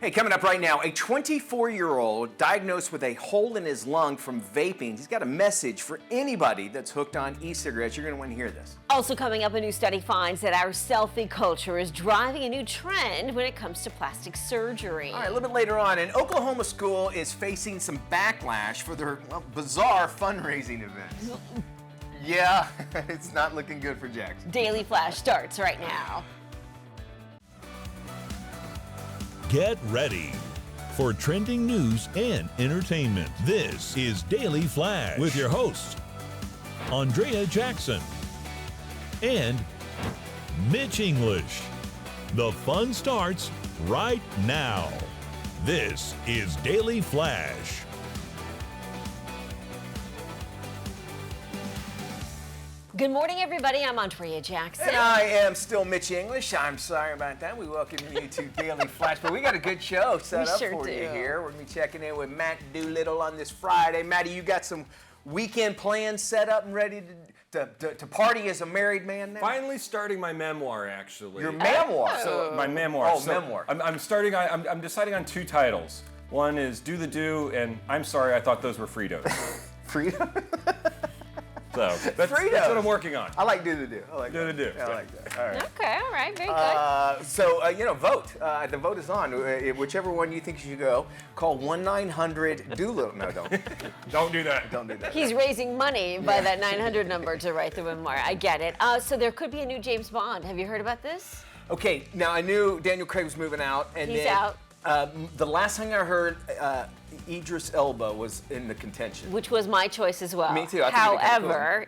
Hey, coming up right now, a 24-year-old diagnosed with a hole in his lung from vaping. He's got a message for anybody that's hooked on e-cigarettes. You're going to want to hear this. Also coming up, a new study finds that our selfie culture is driving a new trend when it comes to plastic surgery. All right, a little bit later on, an Oklahoma school is facing some backlash for their bizarre fundraising events. Yeah, it's not looking good for Jackson. Daily Flash starts right now. Get ready for trending news and entertainment. This is Daily Flash with your hosts, Andrea Jackson and Mitch English. The fun starts right now. This is Daily Flash. Good morning, everybody. I'm Andrea Jackson. And I am still Mitch English. I'm sorry about that. We welcome you to Daily Flash, but we got a good show set up for you here. We're going to be checking in with Matt Doolittle on this Friday. Matty, you got some weekend plans set up and ready to party as a married man now? Finally starting my memoir, actually. Your memoir? So my memoir. Oh, memoir. I'm deciding on two titles. One is Do the Do, and I'm sorry, I thought those were Fritos. Freedom? So that's what I'm working on. I like Do the Do. I like Do the Do. I like that. All right. Okay, all right, very good. Vote. The vote is on. Whichever one you think you should go, call 1-900-DOOLITTLE. No, don't. Don't do that. Don't do that. He's raising money by that 900 number to write the memoir. I get it. So there could be a new James Bond. Have you heard about this? Okay, now I knew Daniel Craig was moving out. And He's then, out. The last thing I heard, Idris Elba was in the contention. Which was my choice as well. Me too. I think However,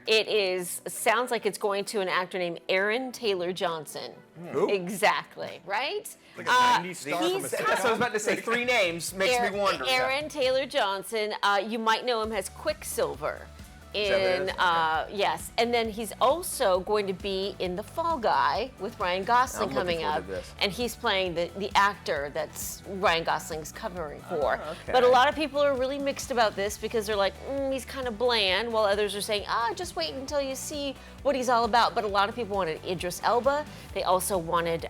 sounds like it's going to an actor named Aaron Taylor Johnson. Who? Exactly, right? Like a 90s star from a That's what I was about to say. Three names makes me wonder. Aaron Taylor Johnson. You might know him as Quicksilver. Is that what it is? Yes, and then he's also going to be in The Fall Guy with Ryan Gosling I'm coming looking forward up, to this. and he's playing the actor that's Ryan Gosling's covering for. okay. But a lot of people are really mixed about this because they're like, he's kind of bland, while others are saying, just wait until you see what he's all about. But a lot of people wanted Idris Elba. They also wanted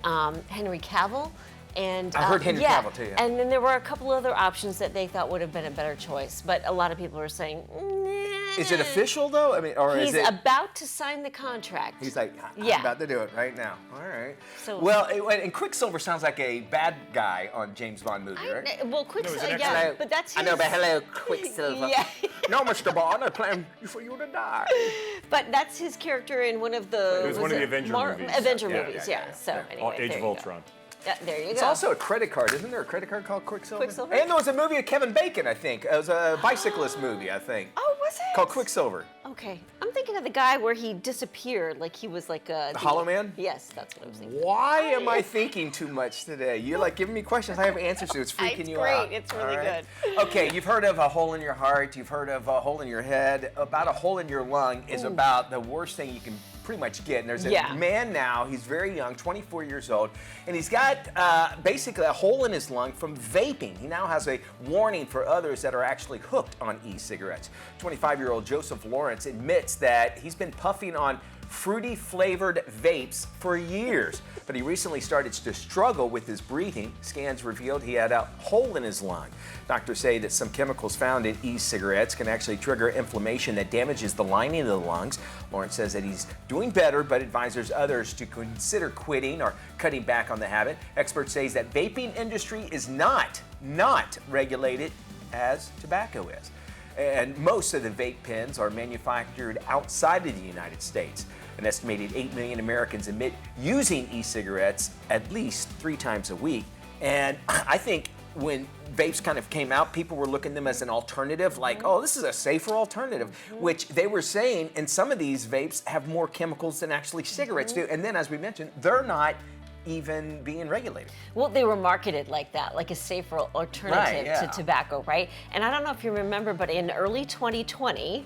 Henry Cavill. And I heard Henry Cavill too. Yeah. And then there were a couple other options that they thought would have been a better choice, but a lot of people are saying, Is it official though? I mean, or he's is it? About to sign the contract. He's like, I'm Yeah. about to do it right now. All right. So- and Quicksilver sounds like a bad guy on James Bond movie, right? Well, Quicksilver, an yeah, Hello. but that's his. I know, but hello, Quicksilver. Yeah. No, Mr. Bond, I plan for you to die. But that's his character in one of the. It was one of the Avenger movies. Avenger Yeah, movies, yeah, yeah. So All anyway, Age there of you Ultron. go. Yeah, there you It's go. also a credit card. Isn't there a credit card called Quicksilver? Quicksilver? And there was a movie of Kevin Bacon, I think. It was a bicyclist movie, I think. Oh, was it? Called Quicksilver. Okay, I'm thinking of the guy where he disappeared, like he was like a. The Hollow Man? Yes, that's what I was thinking. Why am I thinking too much today? You're like giving me questions I have answers to. It's freaking It's you great. out. It's really All right? Okay, you've heard of a hole in your heart. You've heard of a hole in your head. About a hole in your lung is about the worst thing you can pretty much get. And there's a man now, he's very young, 24 years old, and he's got basically a hole in his lung from vaping. He now has a warning for others that are actually hooked on e-cigarettes. 25-year-old Joseph Lawrence admits that he's been puffing on fruity flavored vapes for years, but he recently started to struggle with his breathing. Scans revealed he had a hole in his lung. Doctors say that some chemicals found in e-cigarettes can actually trigger inflammation that damages the lining of the lungs. Lawrence says that he's doing better, but advises others to consider quitting or cutting back on the habit. Experts say that vaping industry is not regulated as tobacco is. And most of the vape pens are manufactured outside of the United States. An estimated 8 million Americans admit using e-cigarettes at least 3 times a week. And I think when vapes kind of came out, people were looking at them as an alternative, like, oh, this is a safer alternative, which they were saying, and some of these vapes have more chemicals than actually cigarettes do. And then, as we mentioned, they're not even being regulated. Well, they were marketed like that, like a safer alternative to tobacco, right? And I don't know if you remember, but in early 2020,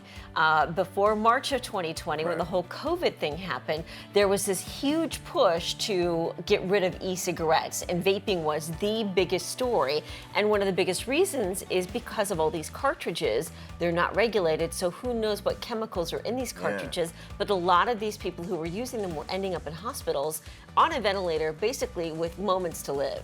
before March of 2020, when the whole COVID thing happened, there was this huge push to get rid of e-cigarettes, and vaping was the biggest story. And one of the biggest reasons is because of all these cartridges. They're not regulated, so who knows what chemicals are in these cartridges. But a lot of these people who were using them were ending up in hospitals on a ventilator, basically with moments to live.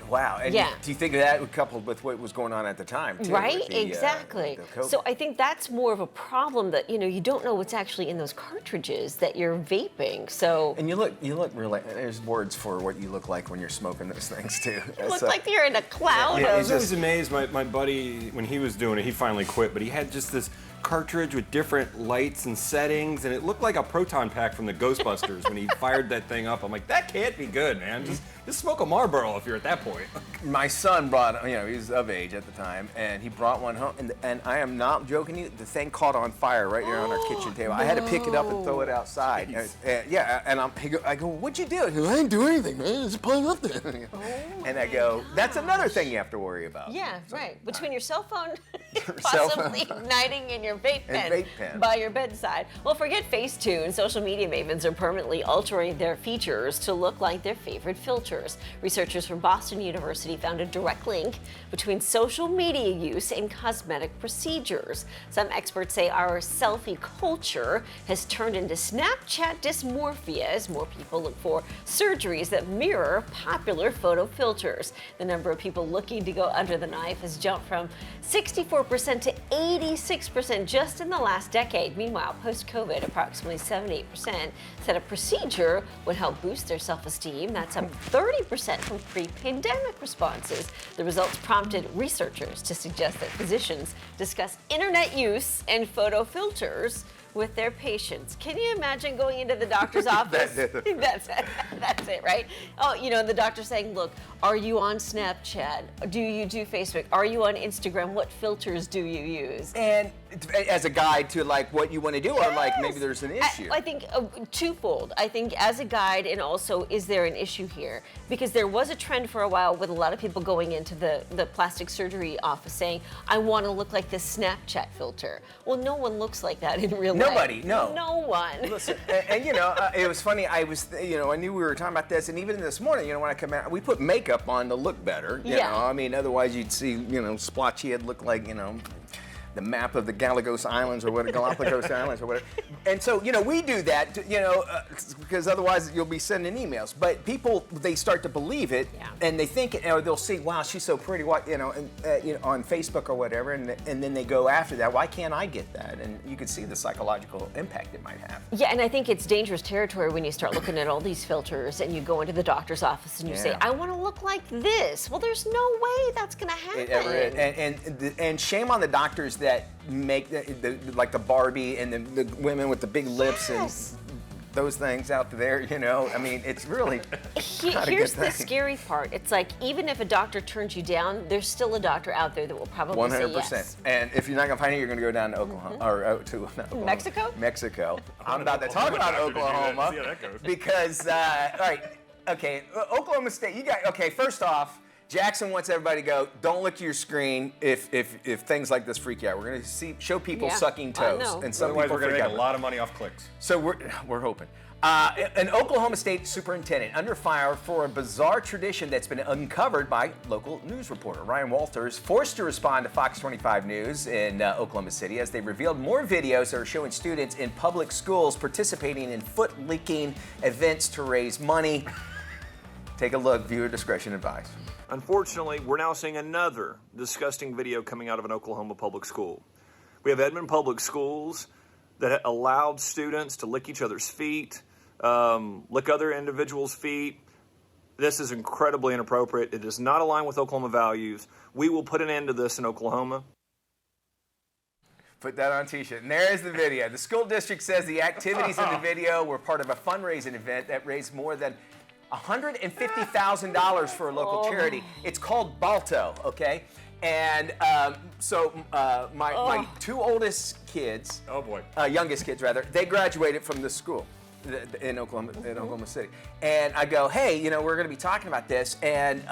Wow. And yeah. do you think of that coupled with what was going on at the time, too? Right, the, exactly. So I think that's more of a problem that, you don't know what's actually in those cartridges that you're vaping. So. And you look really, there's words for what you look like when you're smoking those things, too. You look like you're in a cloud. Yeah, I was always amazed. My buddy, when he was doing it, he finally quit, but he had just this cartridge with different lights and settings, and it looked like a proton pack from the Ghostbusters when he fired that thing up. I'm like, that can't be good, man. Just smoke a Marlboro if you're at that point. My son brought, he was of age at the time, and he brought one home, and I am not joking you, the thing caught on fire right here on our kitchen table. I had to pick it up and throw it outside. And I go, what'd you do? He goes, I didn't do anything, man. It's put up there. And I go, that's another thing you have to worry about. Yeah, right. Between your cell phone, possibly igniting in your vape pen by your bedside. Well, forget Facetune. Social media mavens are permanently altering their features to look like their favorite filters. Researchers from Boston University found a direct link between social media use and cosmetic procedures. Some experts say our selfie culture has turned into Snapchat dysmorphia as more people look for surgeries that mirror popular photo filters. The number of people looking to go under the knife has jumped from 64% to 86% just in the last decade. Meanwhile, post-COVID, approximately 78% said a procedure would help boost their self-esteem. That's up 30% from pre-pandemic responses. The results prompted researchers to suggest that physicians discuss internet use and photo filters with their patients. Can you imagine going into the doctor's office? That's it, right? Oh, the doctor saying, look, are you on Snapchat? Do you do Facebook? Are you on Instagram? What filters do you use? And as a guide to like what you want to do, or like maybe there's an issue. I think twofold. I think as a guide, and also is there an issue here? Because there was a trend for a while with a lot of people going into the plastic surgery office saying, I want to look like this Snapchat filter. Well, no one looks like that in real life. Nobody, no. No one. Listen, and it was funny. I knew we were talking about this, and even this morning, when I come out, we put makeup on to look better. You know, I mean, otherwise you'd see, splotchy head look like, the map of the Galapagos Islands or whatever, And so, we do that, because otherwise you'll be sending emails. But people, they start to believe it, and they think, or they'll see, wow, she's so pretty, on Facebook or whatever, and then they go after that. Why can't I get that? And you can see the psychological impact it might have. Yeah, and I think it's dangerous territory when you start looking at all these filters and you go into the doctor's office and you say, I want to look like this. Well, there's no way that's going to happen. It ever is. And shame on the doctors that make like the Barbie and the women with the big lips and those things out there, I mean, it's really Here's the scary part. It's like, even if a doctor turns you down, there's still a doctor out there that will probably 100%. say yes. And if you're not going to find it, you're going to go down to Oklahoma, or to Oklahoma. Mexico? I'm about to talk about Oklahoma. See how that goes. Because, all right, okay, Oklahoma State, first off, Jackson wants everybody to go, don't look at your screen if things like this freak you out. We're going to show people sucking toes. And some otherwise, people we're going to make a lot of money off clicks. So we're hoping. An Oklahoma State superintendent under fire for a bizarre tradition that's been uncovered by local news reporter Ryan Walters, forced to respond to Fox 25 News in Oklahoma City as they revealed more videos that are showing students in public schools participating in foot-licking events to raise money. Take a look. Viewer discretion advised. Unfortunately, we're now seeing another disgusting video coming out of an Oklahoma public school. We have Edmond Public Schools that allowed students to lick each other's feet, lick other individuals' feet. This is incredibly inappropriate. It does not align with Oklahoma values. We will put an end to this in Oklahoma. Put that on a t-shirt. And there is the video. The school district says the activities in the video were part of a fundraising event that raised more than $150,000 for a local charity. It's called Balto, okay? And my two oldest kids, youngest kids rather, they graduated from this school in Oklahoma City. And I go, hey, we're going to be talking about this. And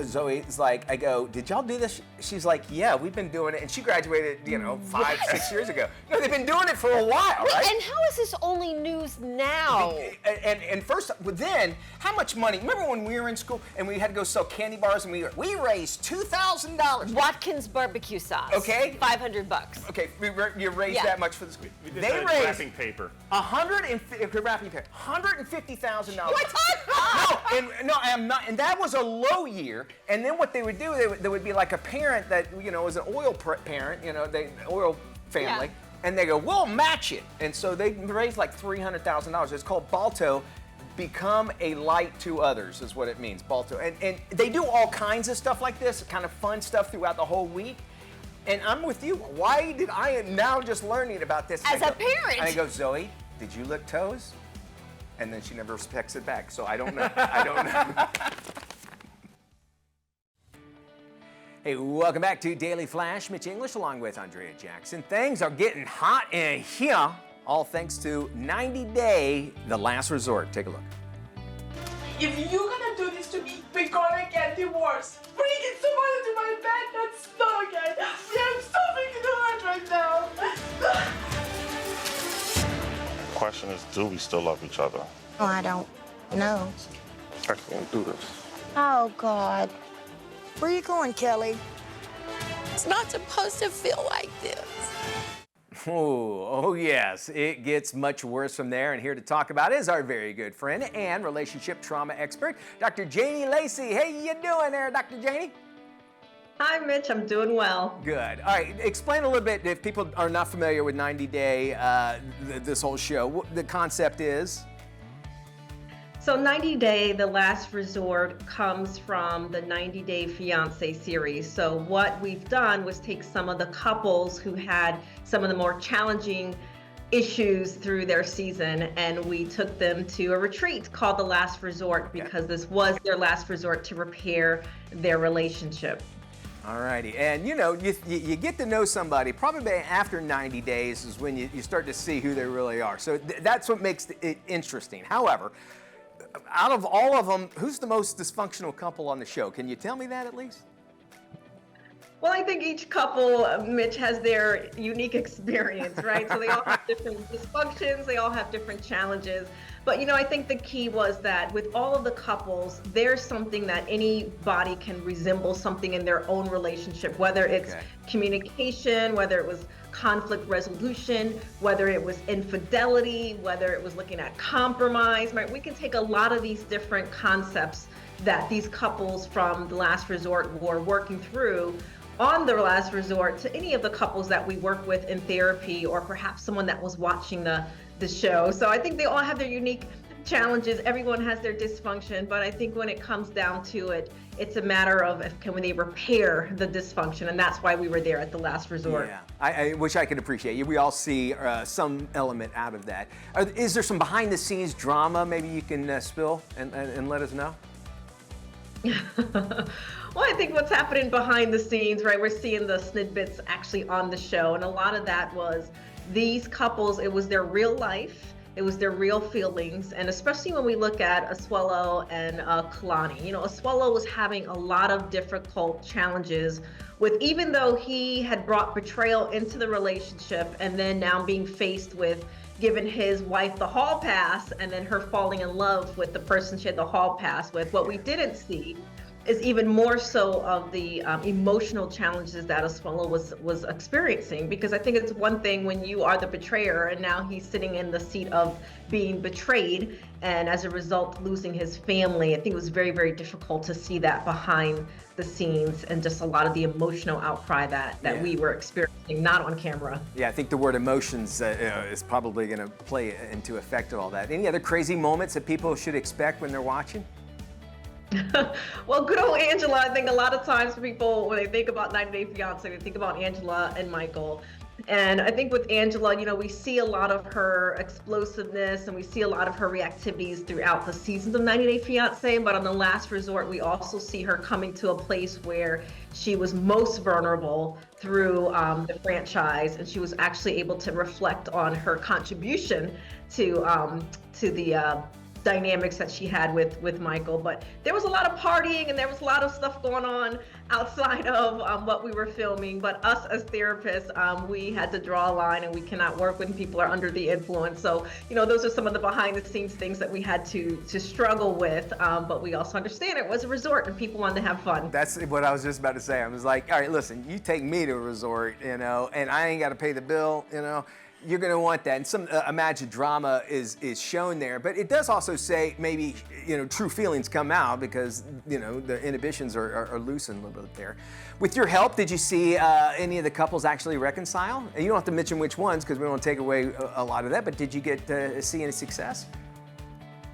Zoe's like, I go, did y'all do this? She's like, yeah, we've been doing it. And she graduated, 5-6 years ago. No, they've been doing it for a while, right? And how is this only news now? And first, then, how much money? Remember when we were in school and we had to go sell candy bars and we raised $2,000. Watkins barbecue sauce. Okay. $500. Okay, you raised that much for the school. We did that wrapping paper. the wrapping paper. $150,000. What? No, I'm not. And that was a low year. And then what they would do, there would be like a parent that, was an oil parent, oil family. Yeah. And they go, we'll match it. And so they raised like $300,000. It's called Balto. Become a light to others is what it means, Balto. And they do all kinds of stuff like this, kind of fun stuff throughout the whole week. And I'm with you. Why did I am now just learning about this? As a parent. And I go, Zoe, did you lick toes? And then she never texts it back. So I don't know. I don't know. Hey, welcome back to Daily Flash. Mitch English along with Andrea Jackson. Things are getting hot in here, all thanks to 90 Day, the last resort. Take a look. If you're gonna do this to me, we're gonna get divorced. Bringing someone into my bed, that's not okay. Yeah, I'm so freaking hurt right now. The question is, do we still love each other? Oh, I don't know. I can't do this. Oh, God. Where you going, Kelly? It's not supposed to feel like this. Oh, yes, it gets much worse from there. And here to talk about is our very good friend and relationship trauma expert, Dr. Janie Lacey. Hey, you doing there, Dr. Janie? Hi, Mitch. I'm doing well. Good. All right, explain a little bit, if people are not familiar with 90 Day, this whole show, what the concept is. So 90 Day, the last resort, comes from the 90 Day Fiancé series. So what we've done was take some of the couples who had some of the more challenging issues through their season, and we took them to a retreat called The Last Resort because this was their last resort to repair their relationship. All righty, and you get to know somebody probably after 90 days is when you start to see who they really are. So that's what makes it interesting. However, out of all of them, who's the most dysfunctional couple on the show? Can you tell me that at least? Well, I think each couple, Mitch, has their unique experience, right? So they all have different dysfunctions, they all have different challenges. But, I think the key was that with all of the couples, there's something that anybody can resemble something in their own relationship, whether it's communication, whether it was conflict resolution, whether it was infidelity, whether it was looking at compromise, right? We can take a lot of these different concepts that these couples from The Last Resort were working through on The Last Resort to any of the couples that we work with in therapy, or perhaps someone that was watching the show. So I think they all have their unique challenges. Everyone has their dysfunction, but I think when it comes down to it, it's a matter of can they repair the dysfunction, and that's why we were there at The Last Resort. Yeah, I wish I could appreciate you. We all see some element out of that. Is there some behind-the-scenes drama maybe you can spill and let us know? Well, I think what's happening behind the scenes, right? We're seeing the snippets actually on the show, and a lot of that was these couples, it was their real life, it was their real feelings, and especially when we look at Asuelo and Kalani. Asuelo was having a lot of difficult challenges with, even though he had brought betrayal into the relationship and then now being faced with giving his wife the hall pass and then her falling in love with the person she had the hall pass with. What we didn't see is even more so of the emotional challenges that Asuelo was experiencing, because I think it's one thing when you are the betrayer and now he's sitting in the seat of being betrayed and as a result losing his family. I think it was very, very difficult to see that behind the scenes and just a lot of the emotional outcry that we were experiencing, not on camera. Yeah, I think the word emotions is probably going to play into effect of all that. Any other crazy moments that people should expect when they're watching? Well, good old Angela. I think a lot of times people, when they think about 90 Day Fiancé, they think about Angela and Michael. And I think with Angela, we see a lot of her explosiveness and we see a lot of her reactivities throughout the seasons of 90 Day Fiancé. But on The Last Resort, we also see her coming to a place where she was most vulnerable through the franchise, and she was actually able to reflect on her contribution to the dynamics that she had with Michael. But there was a lot of partying and there was a lot of stuff going on outside of what we were filming. But us as therapists, we had to draw a line, and we cannot work when people are under the influence. So, those are some of the behind the scenes things that we had to struggle with. But we also understand it was a resort and people wanted to have fun. That's what I was just about to say. I was like, all right, listen, you take me to a resort, and I ain't got to pay the bill, You're going to want that, and some imagined drama is shown there. But it does also say maybe true feelings come out because the inhibitions are loosened a little bit there. With your help, did you see any of the couples actually reconcile? And you don't have to mention which ones because we don't want to take away a lot of that. But did you get to see any success?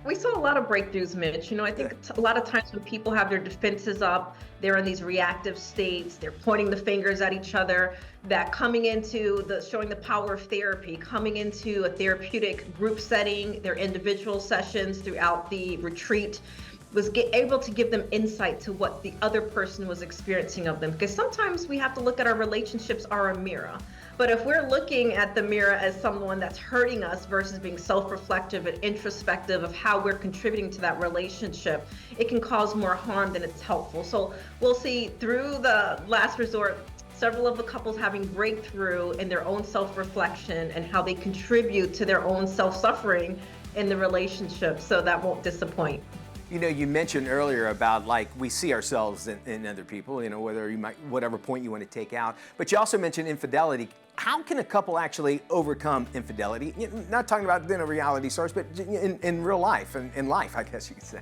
We saw a lot of breakthroughs, Mitch. I think a lot of times when people have their defenses up, they're in these reactive states, they're pointing the fingers at each other, that coming into showing the power of therapy, coming into a therapeutic group setting, their individual sessions throughout the retreat, was able to give them insight to what the other person was experiencing of them. Because sometimes we have to look at our relationships are a mirror. But if we're looking at the mirror as someone that's hurting us versus being self-reflective and introspective of how we're contributing to that relationship, it can cause more harm than it's helpful. So we'll see through the last resort, several of the couples having breakthrough in their own self-reflection and how they contribute to their own self-suffering in the relationship. So that won't disappoint. You mentioned earlier about we see ourselves in other people, whatever point you want to take out. But you also mentioned infidelity. How can a couple actually overcome infidelity? Not talking about a reality source, but in real life, in life, I guess you could say.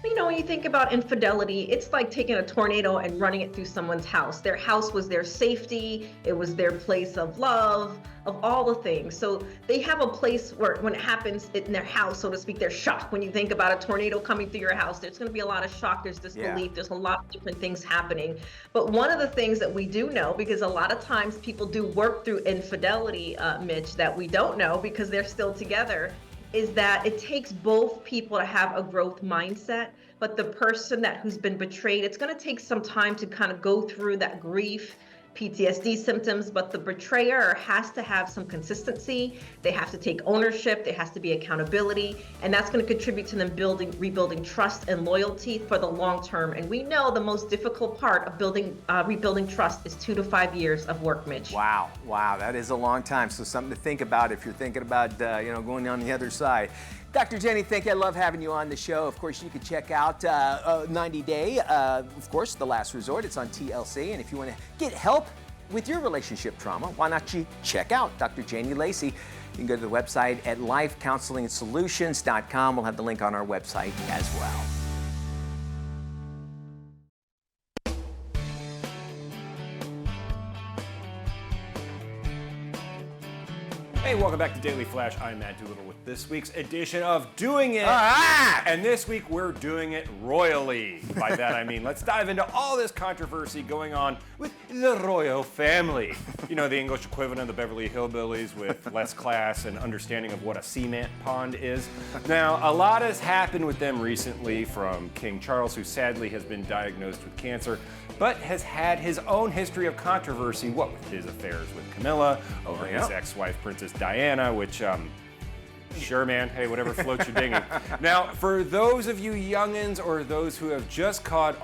When you think about infidelity, it's like taking a tornado and running it through someone's house. Their house was their safety. It was their place of love, of all the things. So they have a place where when it happens in their house, so to speak, they're shocked. When you think about a tornado coming through your house, there's going to be a lot of shock. There's disbelief. There's a lot of different things happening. But one of the things that we do know, because a lot of times people do work through infidelity, Mitch, that we don't know because they're still together, is that it takes both people to have a growth mindset, but the person who's been betrayed, it's going to take some time to kind of go through that grief, PTSD symptoms, but the betrayer has to have some consistency. They have to take ownership. There has to be accountability, and that's going to contribute to them rebuilding trust and loyalty for the long term. And we know the most difficult part of rebuilding trust is 2 to 5 years of work, Mitch. Wow, that is a long time. So something to think about if you're thinking about going on the other side. Dr. Jenny, thank you. I love having you on the show. Of course, you can check out 90 Day, of course, The Last Resort. It's on TLC. And if you want to get help with your relationship trauma, why not you check out Dr. Jenny Lacey. You can go to the website at lifecounseling.solutions.com. We'll have the link on our website as well. Hey, welcome back to Daily Flash. I'm Matt Doolittle with this week's edition of Doing It. And this week we're doing it royally. By that I mean, let's dive into all this controversy going on with the royal family. The English equivalent of the Beverly Hillbillies with less class and understanding of what a cement pond is. Now, a lot has happened with them recently, from King Charles, who sadly has been diagnosed with cancer, but has had his own history of controversy, what with his affairs with Camilla, over his ex-wife, Princess Diana, which, sure, man, hey, whatever floats your dinghy. Now, for those of you youngins or those who have just caught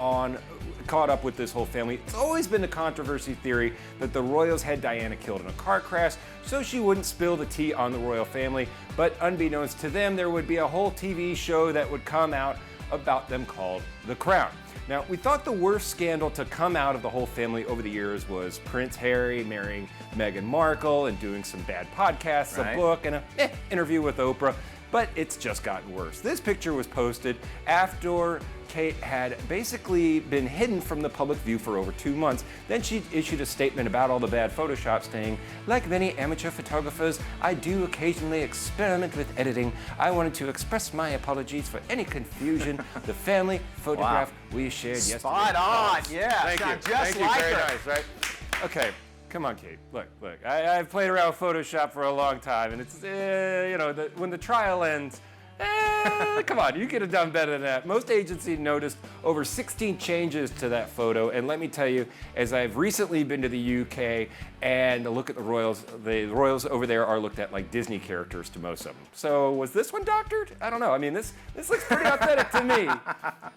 up with this whole family, it's always been the controversy theory that the royals had Diana killed in a car crash so she wouldn't spill the tea on the royal family, but unbeknownst to them, there would be a whole TV show that would come out about them called The Crown. Now, we thought the worst scandal to come out of the whole family over the years was Prince Harry marrying Meghan Markle and doing some bad podcasts, a book, and an interview with Oprah, but it's just gotten worse. This picture was posted after Kate had basically been hidden from the public view for over 2 months. Then she issued a statement about all the bad Photoshop, saying, "Like many amateur photographers, I do occasionally experiment with editing. I wanted to express my apologies for any confusion. The family photograph we shared yesterday." Spot on, yeah. Thank you. Just like Very her. nice, right? Okay. Come on, Kate. Look. I've played around with Photoshop for a long time, and it's, when the trial ends, come on, you could have done better than that. Most agencies noticed over 16 changes to that photo, and let me tell you, as I've recently been to the UK and look at the royals over there are looked at like Disney characters to most of them. So was this one doctored? I don't know. I mean, this looks pretty authentic to me.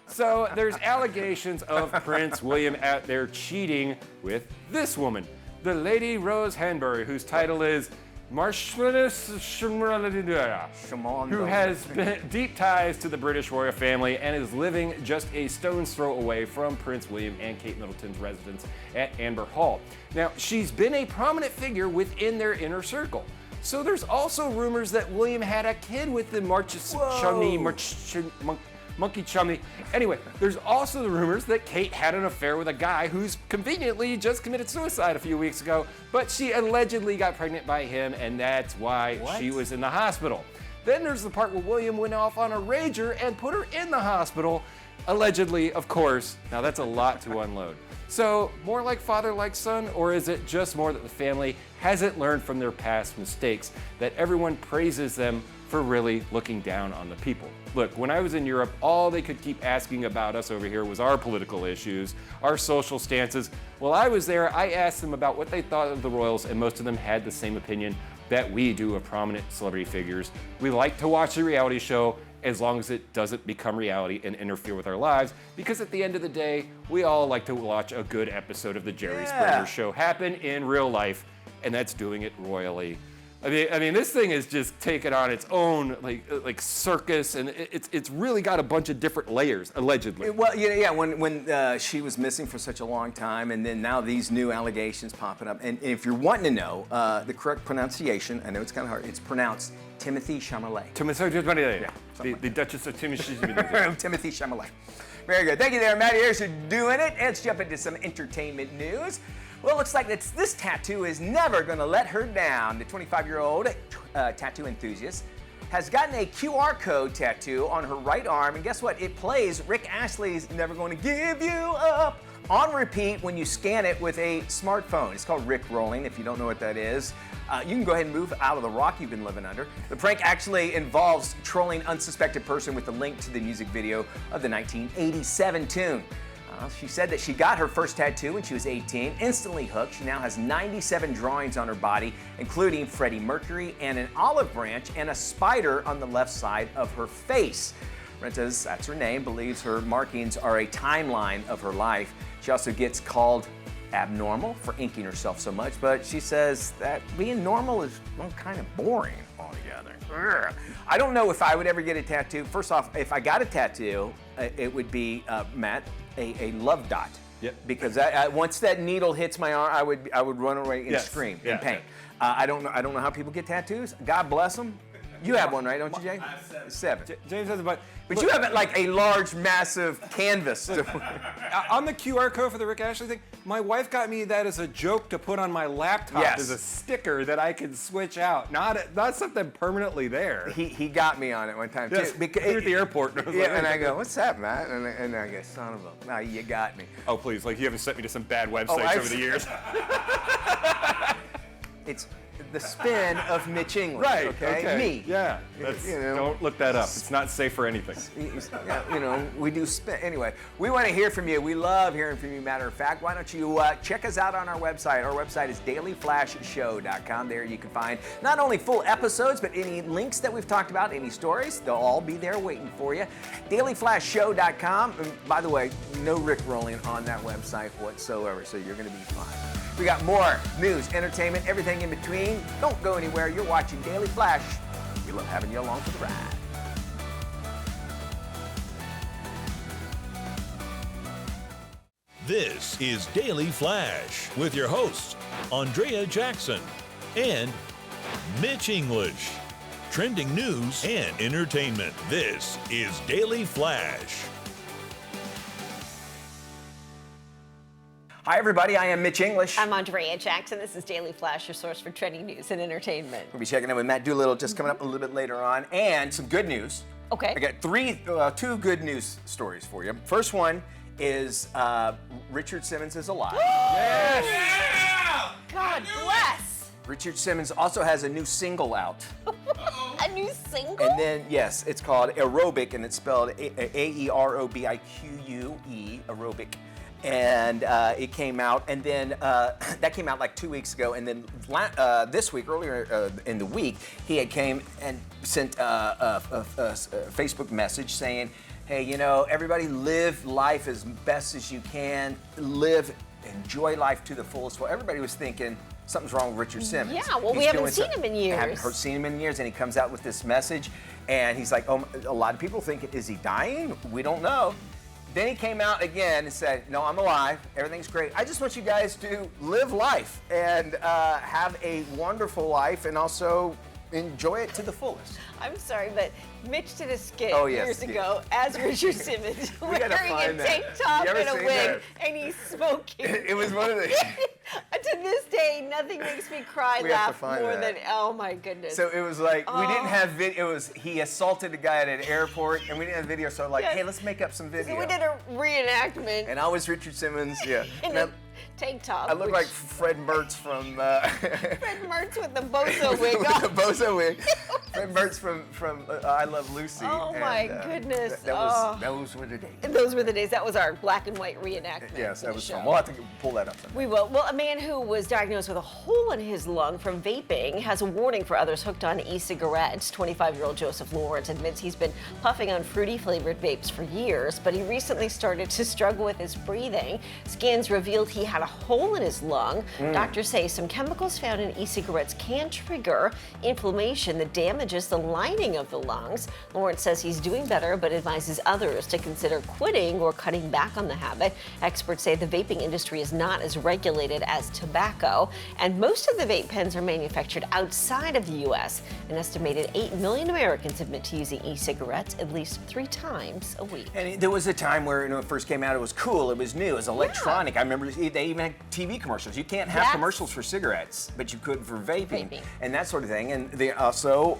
So there's allegations of Prince William out there cheating with this woman, the Lady Rose Hanbury, whose title is Marshmallows, who has deep ties to the British royal family and is living just a stone's throw away from Prince William and Kate Middleton's residence at Amber Hall. Now, she's been a prominent figure within their inner circle. So there's also rumors that William had a kid with the Monkey Chumney. Anyway, there's also the rumors that Kate had an affair with a guy who's conveniently just committed suicide a few weeks ago, but she allegedly got pregnant by him, and that's why she was in the hospital. Then there's the part where William went off on a rager and put her in the hospital, allegedly, of course. Now that's a lot to unload. So, more like father like son, or is it just more that the family hasn't learned from their past mistakes, that everyone praises them for really looking down on the people? Look, when I was in Europe, all they could keep asking about us over here was our political issues, our social stances. While I was there, I asked them about what they thought of the royals, and most of them had the same opinion that we do of prominent celebrity figures. We like to watch the reality show as long as it doesn't become reality and interfere with our lives, because at the end of the day, we all like to watch a good episode of the Jerry Springer Show happen in real life, and that's doing it royally. I mean, this thing is just taken on its own like circus, and it's really got a bunch of different layers, allegedly. Well, when she was missing for such a long time, and then now these new allegations popping up. And if you're wanting to know the correct pronunciation, I know it's kind of hard. It's pronounced Timothy Chalamet. The Duchess of Timothy Chalamet. Timothy Chalamet. Very good. Thank you there, Matt. Here's for doing it. Let's jump into some entertainment news. Well, it looks like this tattoo is never going to let her down. The 25-year-old tattoo enthusiast has gotten a QR code tattoo on her right arm, and guess what? It plays Rick Astley's Never Gonna Give You Up on repeat when you scan it with a smartphone. It's called Rick Rolling, if you don't know what that is. You can go ahead and move out of the rock you've been living under. The prank actually involves trolling an unsuspected person with a link to the music video of the 1987 tune. She said that she got her first tattoo when she was 18, instantly hooked. She now has 97 drawings on her body, including Freddie Mercury and an olive branch and a spider on the left side of her face. Renta's, that's her name, believes her markings are a timeline of her life. She also gets called abnormal for inking herself so much, but she says that being normal is kind of boring altogether. Ugh. I don't know if I would ever get a tattoo. First off, if I got a tattoo, it would be, Matt, a love dot. Yep. Because once that needle hits my arm, I would run away and scream in pain. I don't know how people get tattoos. God bless them. You have one, right? Don't you, James? I have 7. 7. James has a bunch. But you have like a large, massive canvas. On the QR code for the Rick Astley thing, my wife got me that as a joke to put on my laptop as a sticker that I can switch out. Not something permanently there. He got me on it one time, too. Yes, we were at the airport. And I go, what's that, Matt? And I go, son of a, no, you got me. Oh, please, like you haven't sent me to some bad websites over the years. It's the spin of Mitch English. Right. Okay. Me. Yeah. Don't look that up. It's not safe for anything. We do spin. Anyway, we want to hear from you. We love hearing from you, matter of fact. Why don't you check us out on our website. Our website is dailyflashshow.com. There you can find not only full episodes, but any links that we've talked about, any stories. They'll all be there waiting for you. Dailyflashshow.com. And by the way, no Rick Rolling on that website whatsoever, so you're going to be fine. We got more news, entertainment, everything in between. Don't go anywhere. You're watching Daily Flash. We love having you along for the ride. This is Daily Flash with your hosts, Andrea Jackson and Mitch English. Trending news and entertainment. This is Daily Flash. Hi, everybody. I am Mitch English. I'm Andrea Jackson. This is Daily Flash, your source for trending news and entertainment. We'll be checking in with Matt Doolittle just coming up a little bit later on, and some good news. Okay. I got two good news stories for you. First one is Richard Simmons is alive. Yes! Yeah! God bless. Richard Simmons also has a new single out. A new single? And then, yes, it's called Aerobic, and it's spelled A-E-R-O-B-I-Q-U-E, Aerobic. And it came out, and then that came out like 2 weeks ago, and then this week, earlier in the week, he had came and sent a Facebook message saying, hey, everybody live life as best as you can, live enjoy life to the fullest. Well, everybody was thinking something's wrong with Richard Simmons. Yeah, well, we haven't seen him in years. Haven't seen him in years, and he comes out with this message, and he's like, oh, a lot of people think, is he dying? We don't know. Then he came out again and said, no, I'm alive. Everything's great. I just want you guys to live life and have a wonderful life and also enjoy it to the fullest. I'm sorry, but Mitch did a skit years skit. ago as Richard Simmons wearing a tank top and a wig, that? And he's smoking. It was one of the... To this day, nothing makes me cry, laugh more than, oh my goodness. So it was like, we didn't have video. It was, he assaulted a guy at an airport, and we didn't have video, so like, hey, let's make up some video. So we did a reenactment. And I was Richard Simmons, In a tank top. I look like Fred Mertz from... Fred Mertz with the bozo wig on. With the bozo wig. Fred Mertz from I Love Lucy. Oh my goodness. Those were the days. Those were the days. That was our black and white reenactment. Yes, that was fun. We'll have to pull that up sometime. We will. Well, a man who was diagnosed with a hole in his lung from vaping has a warning for others hooked on e-cigarettes. 25-year-old Joseph Lawrence admits he's been puffing on fruity-flavored vapes for years, but he recently started to struggle with his breathing. Scans revealed he had a hole in his lung. Doctors say some chemicals found in e-cigarettes can trigger inflammation that damages the lining of the lungs. Lawrence says he's doing better, but advises others to consider quitting or cutting back on the habit. Experts say the vaping industry is not as regulated as tobacco, and most of the vape pens are manufactured outside of the U.S. An estimated 8 million Americans admit to using e-cigarettes at least 3 times a week. And there was a time where, when it first came out, it was cool, it was new, it was electronic. I remember they even had TV commercials. You can't have commercials for cigarettes, but you could for vaping and that sort of thing. And they also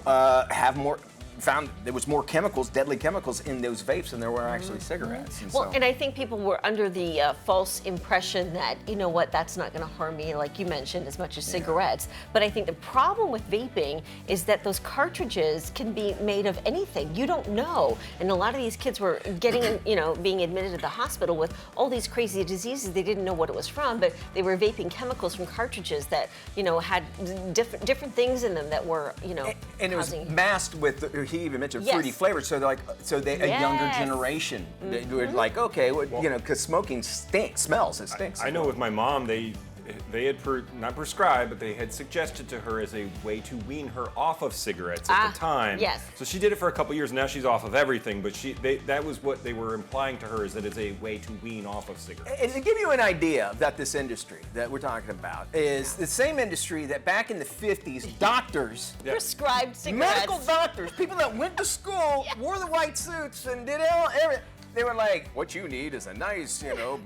found there was more chemicals, deadly chemicals in those vapes than there were actually cigarettes. And and I think people were under the false impression that, you know what, that's not going to harm me, like you mentioned, as much as cigarettes. But I think the problem with vaping is that those cartridges can be made of anything. You don't know. And a lot of these kids were getting, being admitted to the hospital with all these crazy diseases. They didn't know what it was from, but they were vaping chemicals from cartridges that, had different things in them that were, and it was masked with he even mentioned fruity flavors, so they're a younger generation. They were like, okay, because smoking smells, it stinks. I know with my mom, they had not prescribed, but they had suggested to her as a way to wean her off of cigarettes at the time. Yes. So she did it for a couple years. Now she's off of everything, but that was what they were implying to her, is that it's a way to wean off of cigarettes. And to give you an idea that this industry that we're talking about is the same industry that back in the 50s, doctors prescribed cigarettes. Medical doctors, people that went to school, wore the white suits and did everything. They were like, what you need is a nice, Pall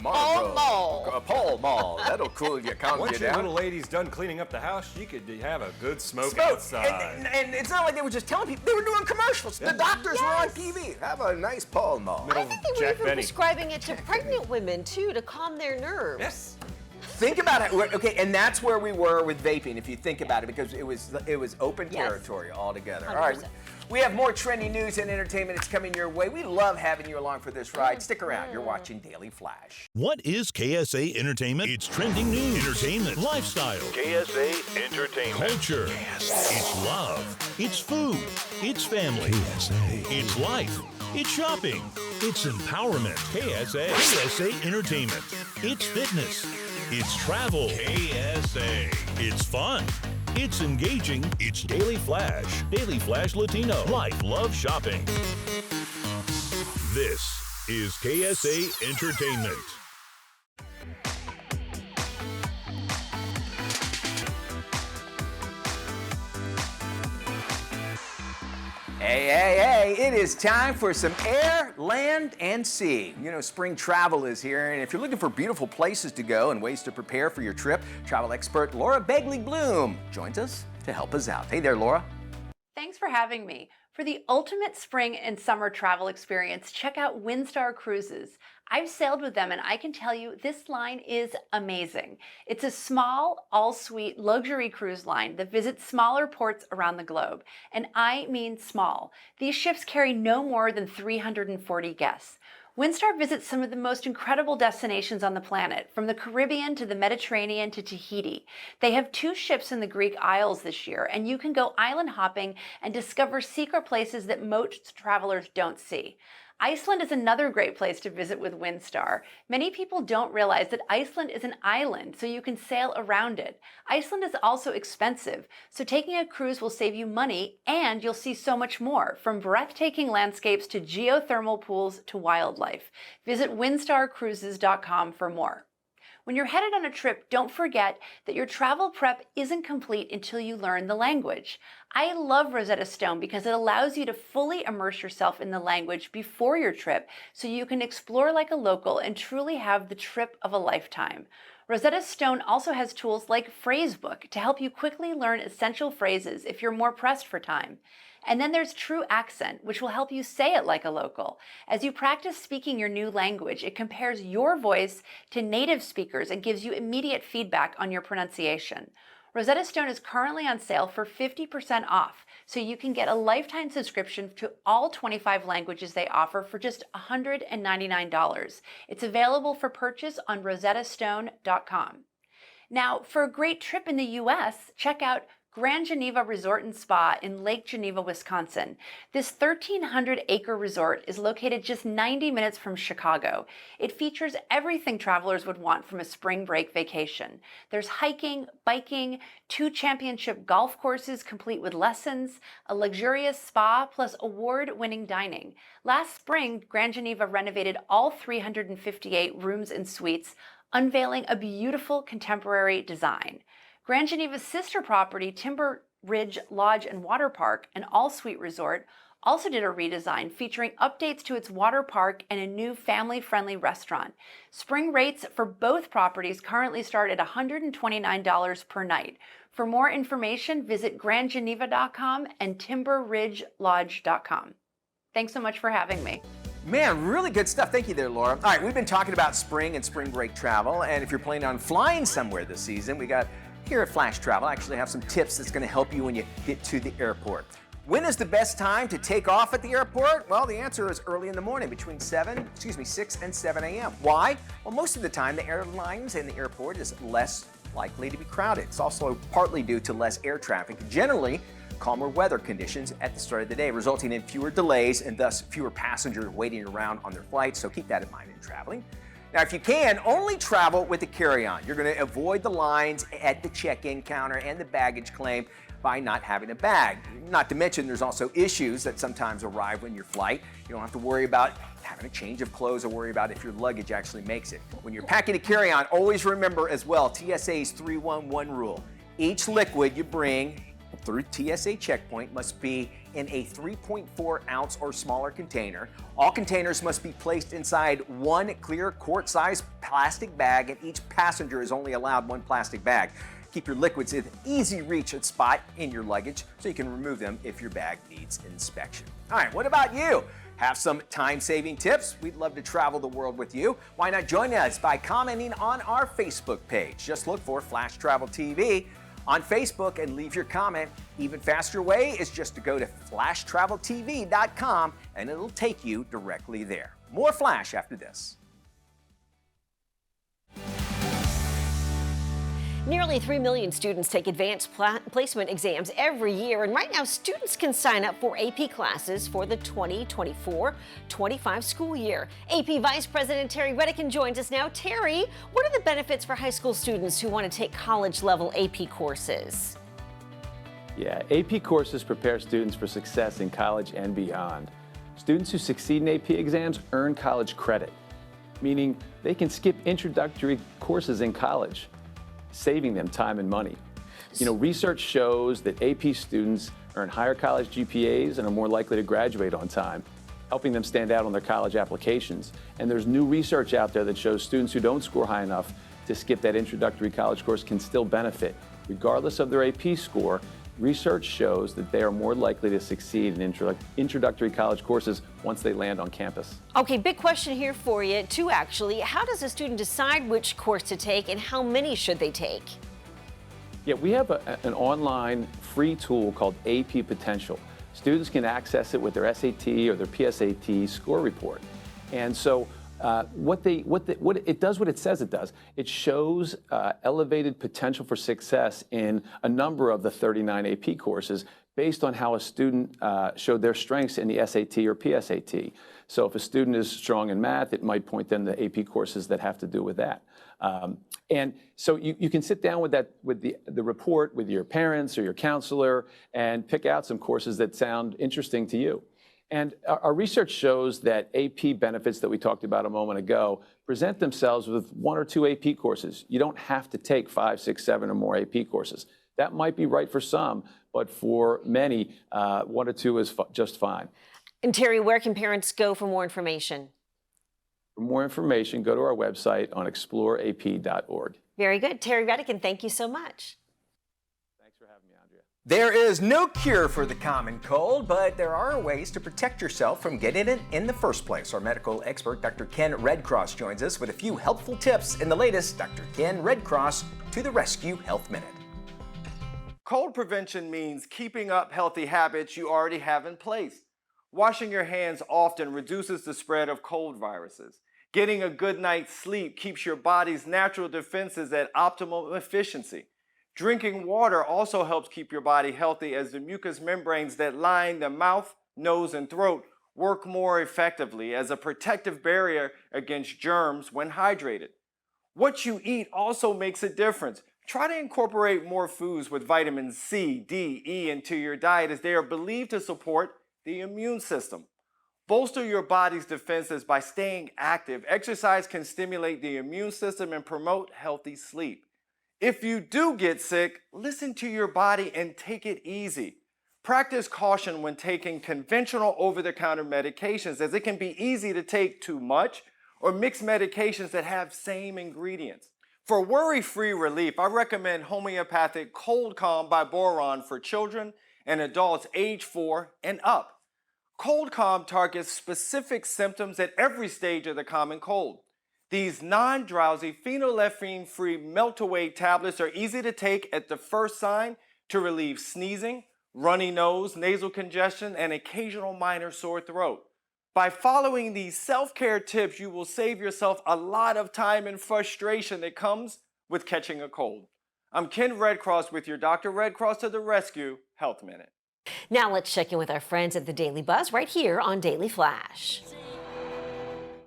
Mall. A Pall Mall. That'll cool you, calm you Once your down. little lady's done cleaning up the house, she could have a good smoke outside. And it's not like they were just telling people, they were doing commercials. The doctors were on TV. Have a nice Pall Mall. I think they were even prescribing it to pregnant women, too, to calm their nerves. Yes. Think about it. Okay, and that's where we were with vaping, if you think about it, because it was open territory altogether. 100%. All right, we have more trendy news and entertainment. It's coming your way. We love having you along for this ride. Stick around. You're watching Daily Flash. What is KSA Entertainment? It's trending news, entertainment, lifestyle, KSA Entertainment, culture, it's love, it's food, it's family, KSA, it's life, it's shopping, it's empowerment. KSA Entertainment, it's fitness, it's travel. KSA, it's fun, it's engaging, it's Daily Flash Latino, life, love, shopping. This is KSA Entertainment. Hey, it is time for some air, land, and sea. Spring travel is here, and if you're looking for beautiful places to go and ways to prepare for your trip, travel expert Laura Begley-Bloom joins us to help us out. Hey there, Laura. Thanks for having me. For the ultimate spring and summer travel experience, check out Windstar Cruises. I've sailed with them and I can tell you this line is amazing. It's a small, all-suite luxury cruise line that visits smaller ports around the globe. And I mean small. These ships carry no more than 340 guests. Windstar visits some of the most incredible destinations on the planet, from the Caribbean to the Mediterranean to Tahiti. They have 2 ships in the Greek Isles this year, and you can go island hopping and discover secret places that most travelers don't see. Iceland is another great place to visit with WinStar. Many people don't realize that Iceland is an island, so you can sail around it. Iceland is also expensive, so taking a cruise will save you money and you'll see so much more, from breathtaking landscapes to geothermal pools to wildlife. Visit winstarcruises.com for more. When you're headed on a trip, don't forget that your travel prep isn't complete until you learn the language. I love Rosetta Stone because it allows you to fully immerse yourself in the language before your trip so you can explore like a local and truly have the trip of a lifetime. Rosetta Stone also has tools like Phrasebook to help you quickly learn essential phrases if you're more pressed for time. And then there's True Accent, which will help you say it like a local. As you practice speaking your new language, it compares your voice to native speakers and gives you immediate feedback on your pronunciation. Rosetta Stone is currently on sale for 50% off, so you can get a lifetime subscription to all 25 languages they offer for just $199. It's available for purchase on rosettastone.com. Now, for a great trip in the U.S., check out Grand Geneva Resort and Spa in Lake Geneva, Wisconsin. This 1,300-acre resort is located just 90 minutes from Chicago. It features everything travelers would want from a spring break vacation. There's hiking, biking, 2 championship golf courses complete with lessons, a luxurious spa, plus award-winning dining. Last spring, Grand Geneva renovated all 358 rooms and suites, unveiling a beautiful contemporary design. Grand Geneva's sister property, Timber Ridge Lodge and Water Park, an all-suite resort, also did a redesign featuring updates to its water park and a new family-friendly restaurant. Spring rates for both properties currently start at $129 per night. For more information, visit grandgeneva.com and timberridgelodge.com. Thanks so much for having me. Man, really good stuff. Thank you there, Laura. All right, we've been talking about spring and spring break travel, and if you're planning on flying somewhere this season, we got here at Flash Travel, I actually have some tips that's going to help you when you get to the airport. When is the best time to take off at the airport? Well, the answer is early in the morning, between 6 and 7 a.m. Why? Well, most of the time, the airlines and the airport is less likely to be crowded. It's also partly due to less air traffic, generally calmer weather conditions at the start of the day, resulting in fewer delays and thus fewer passengers waiting around on their flights. So keep that in mind in traveling. Now, if you can, only travel with a carry-on. You're going to avoid the lines at the check-in counter and the baggage claim by not having a bag. Not to mention, there's also issues that sometimes arrive when your flight. You don't have to worry about having a change of clothes or worry about if your luggage actually makes it. When you're packing a carry-on, always remember as well TSA's 311 rule. Each liquid you bring through TSA checkpoint must be in a 3.4 ounce or smaller container. All containers must be placed inside one clear quart-sized plastic bag, and each passenger is only allowed one plastic bag. Keep your liquids in easy reach spot in your luggage so you can remove them if your bag needs inspection. All right, what about you? Have some time-saving tips? We'd love to travel the world with you. Why not join us by commenting on our Facebook page? Just look for Flash Travel TV on Facebook and leave your comment. Even faster way is just to go to flashtraveltv.com and it'll take you directly there. More Flash after this. Nearly 3 million students take advanced placement exams every year, and right now students can sign up for AP classes for the 2024-25 school year. AP Vice President Terry Redican joins us now. Terry, what are the benefits for high school students who want to take college-level AP courses? Yeah, AP courses prepare students for success in college and beyond. Students who succeed in AP exams earn college credit, meaning they can skip introductory courses in college, saving them time and money. You know, research shows that AP students earn higher college GPAs and are more likely to graduate on time, helping them stand out on their college applications. And there's new research out there that shows students who don't score high enough to skip that introductory college course can still benefit. Regardless of their AP score, research shows that they are more likely to succeed in introductory college courses once they land on campus. Okay, big question here for you, too, actually. How does a student decide which course to take and how many should they take? Yeah, we have an online free tool called AP Potential. Students can access it with their SAT or their PSAT score report. And so it does what it says it does. It shows elevated potential for success in a number of the 39 AP courses based on how a student showed their strengths in the SAT or PSAT. So if a student is strong in math, it might point them to AP courses that have to do with that. And so you can sit down with the report with your parents or your counselor and pick out some courses that sound interesting to you. And our research shows that AP benefits that we talked about a moment ago present themselves with 1 or 2 AP courses. You don't have to take 5, 6, 7 or more AP courses. That might be right for some, but for many, 1 or 2 is just fine. And Terry, where can parents go for more information? For more information, go to our website on exploreap.org. Very good. Terry Redican, thank you so much. Thanks for having me, Andrea. There is no cure for the common cold, but there are ways to protect yourself from getting it in the first place. Our medical expert, Dr. Ken Redcross, joins us with a few helpful tips in the latest Dr. Ken Redcross to the Rescue Health Minute. Cold prevention means keeping up healthy habits you already have in place. Washing your hands often reduces the spread of cold viruses. Getting a good night's sleep keeps your body's natural defenses at optimal efficiency. Drinking water also helps keep your body healthy as the mucous membranes that line the mouth, nose, and throat work more effectively as a protective barrier against germs when hydrated. What you eat also makes a difference. Try to incorporate more foods with vitamins C, D, E into your diet as they are believed to support the immune system. Bolster your body's defenses by staying active. Exercise can stimulate the immune system and promote healthy sleep. If you do get sick, listen to your body and take it easy. Practice caution when taking conventional over-the-counter medications, as it can be easy to take too much or mix medications that have same ingredients. For worry-free relief, I recommend homeopathic Cold Calm by Boron for children and adults age 4 and up. Cold Calm targets specific symptoms at every stage of the common cold. These non-drowsy, phenylephrine-free melt-away tablets are easy to take at the first sign to relieve sneezing, runny nose, nasal congestion, and occasional minor sore throat. By following these self-care tips, you will save yourself a lot of time and frustration that comes with catching a cold. I'm Ken Redcross with your Dr. Redcross to the Rescue Health Minute. Now let's check in with our friends at the Daily Buzz right here on Daily Flash.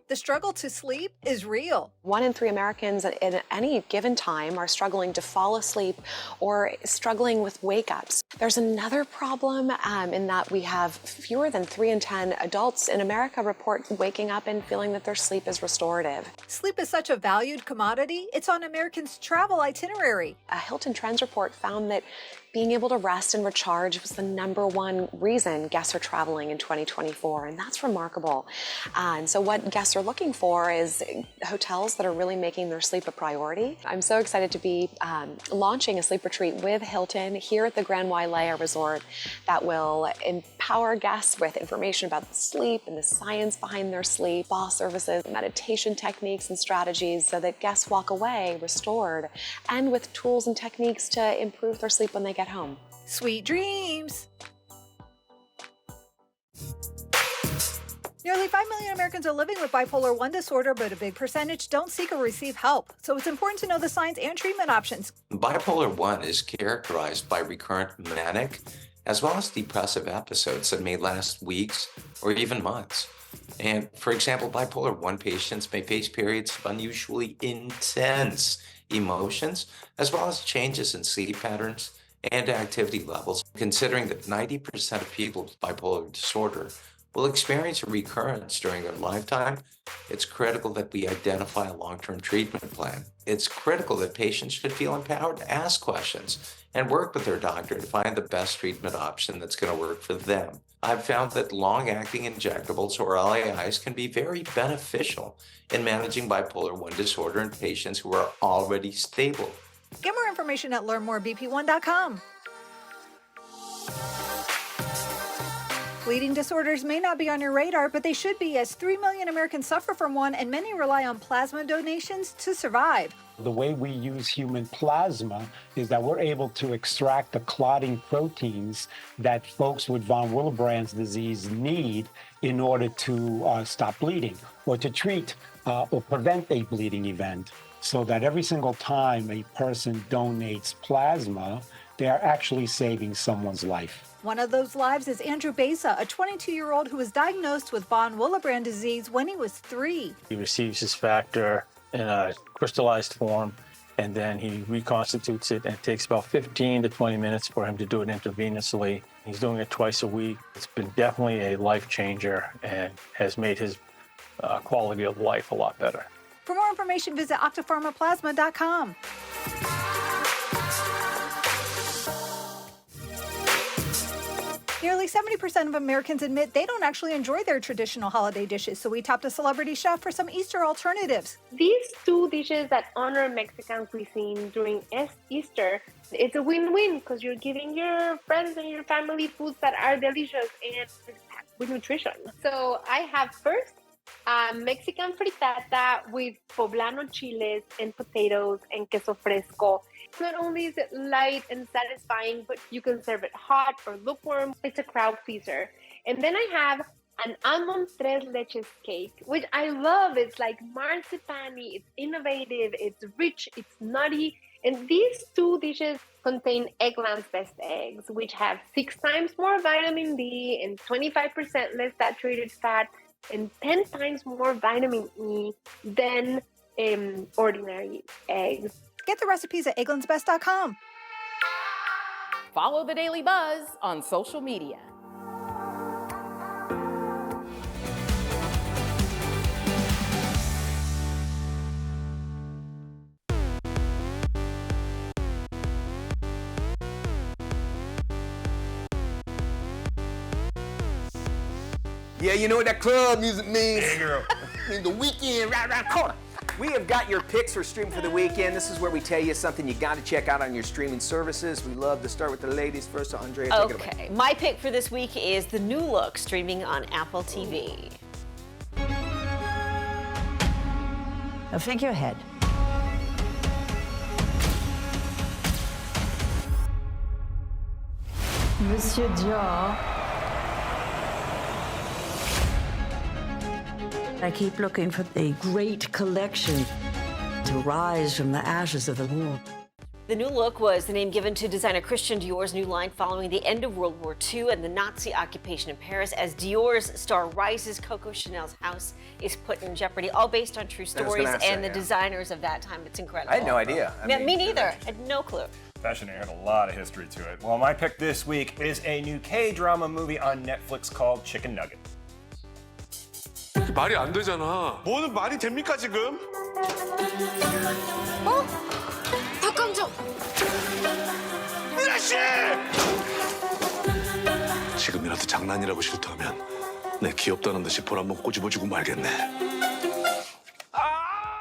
The struggle to sleep is real. 1 in 3 Americans at any given time are struggling to fall asleep or struggling with wake-ups. There's another problem in that we have fewer than 3 in 10 adults in America report waking up and feeling that their sleep is restorative. Sleep is such a valued commodity, it's on Americans' travel itinerary. A Hilton Trends report found that being able to rest and recharge was the #1 reason guests are traveling in 2024, and that's remarkable. And so what guests are looking for is hotels that are really making their sleep a priority. I'm so excited to be launching a sleep retreat with Hilton here at the Grand Wailea Resort that will empower guests with information about the sleep and the science behind their sleep, spa services, meditation techniques and strategies so that guests walk away restored and with tools and techniques to improve their sleep when they get home. Sweet dreams! Nearly 5 million Americans are living with bipolar 1 disorder, but a big percentage don't seek or receive help. So it's important to know the signs and treatment options. Bipolar 1 is characterized by recurrent manic as well as depressive episodes that may last weeks or even months. And for example, bipolar 1 patients may face periods of unusually intense emotions as well as changes in sleep patterns and activity levels. Considering that 90% of people with bipolar disorder will experience a recurrence during their lifetime, it's critical that we identify a long-term treatment plan. It's critical that patients should feel empowered to ask questions and work with their doctor to find the best treatment option that's going to work for them. I've found that long-acting injectables or LAIs can be very beneficial in managing bipolar 1 disorder in patients who are already stable. Get more information at learnmorebp1.com. Bleeding disorders may not be on your radar, but they should be, as 3 million Americans suffer from one and many rely on plasma donations to survive. The way we use human plasma is that we're able to extract the clotting proteins that folks with von Willebrand's disease need in order to stop bleeding or to treat or prevent a bleeding event. So that every single time a person donates plasma, they are actually saving someone's life. One of those lives is Andrew Beza, a 22-year-old who was diagnosed with von Willebrand disease when he was 3. He receives his factor in a crystallized form, and then he reconstitutes it, and it takes about 15 to 20 minutes for him to do it intravenously. He's doing it twice a week. It's been definitely a life changer and has made his quality of life a lot better. For more information, visit octapharmaplasma.com. Nearly 70% of Americans admit they don't actually enjoy their traditional holiday dishes, so we tapped a celebrity chef for some Easter alternatives. These 2 dishes that honor Mexican cuisine during Easter, it's a win-win because you're giving your friends and your family foods that are delicious and packed with nutrition. So I have first Mexican frittata with poblano chiles and potatoes and queso fresco. Not only is it light and satisfying, but you can serve it hot or lukewarm. It's a crowd pleaser. And then I have an almond tres leches cake, which I love. It's like marzipan-y, it's innovative, it's rich, it's nutty. And these 2 dishes contain Eggland's Best Eggs, which have 6 times more vitamin D and 25% less saturated fat and 10 times more vitamin E than ordinary eggs. Get the recipes at egglandsbest.com. Follow The Daily Buzz on social media. Yeah, you know what that club music means? Yeah, girl. I mean, the weekend right around the corner. We have got your picks for Stream for the Weekend. This is where we tell you something you got to check out on your streaming services. We love to start with the ladies first. So Andrea, take it away. Okay, my pick for this week is The New Look, streaming on Apple TV. Now think ahead. Monsieur Dior. I keep looking for a great collection to rise from the ashes of the war. The New Look was the name given to designer Christian Dior's new line following the end of World War II and the Nazi occupation in Paris. As Dior's star rises, Coco Chanel's house is put in jeopardy, all based on true stories and the designers of that time. It's incredible. I had no idea. Me neither. I had no clue. Fashion Air had a lot of history to it. Well, my pick this week is a new K-drama movie on Netflix called Chicken Nugget. 말이 안 되잖아. 뭐는 말이 됩니까 지금? 닭강정! 미라 씨! 지금이라도 장난이라고 싫다면 내 귀엽다는 듯이 볼 한번 꼬집어주고 말겠네.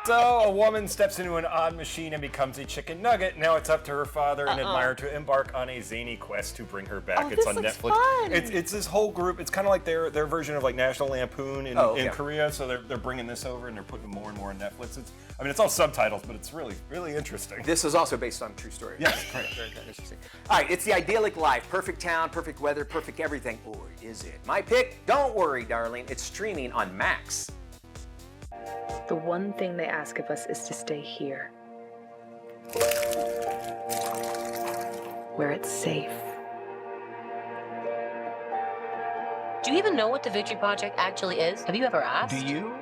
So, a woman steps into an odd machine and becomes a chicken nugget. Now it's up to her father and admirer to embark on a zany quest to bring her back. It's on Netflix. Fun. It's this whole group. It's kind of like their version of like National Lampoon in Korea. So they're bringing this over and they're putting more and more on Netflix. It's all subtitles, but it's really, really interesting. This is also based on a true story. Yes, right. Very interesting. All right, it's the idyllic life. Perfect town, perfect weather, perfect everything. Or is it? My pick, don't worry, darling. It's streaming on Max. The one thing they ask of us is to stay here, where it's safe. Do you even know what the Victory Project actually is? Have you ever asked? Do you?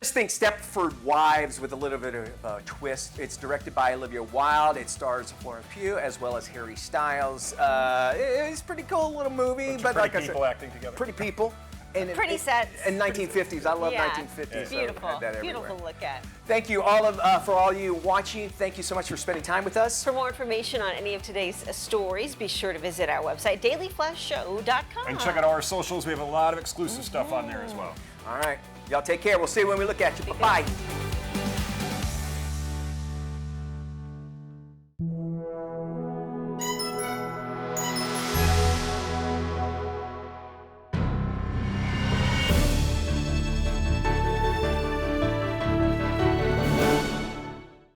Just think Stepford Wives with a little bit of a twist. It's directed by Olivia Wilde. It stars Florence Pugh as well as Harry Styles. It's a pretty cool little movie. But like I said, acting together. Pretty people. And pretty sets. And 1950s. I love 1950s. Beautiful. So Beautiful to look at. Thank you for all you watching. Thank you so much for spending time with us. For more information on any of today's stories, be sure to visit our website, dailyflashshow.com. And check out our socials. We have a lot of exclusive stuff on there as well. All right. Y'all take care. We'll see you when we look at you. Bye-bye.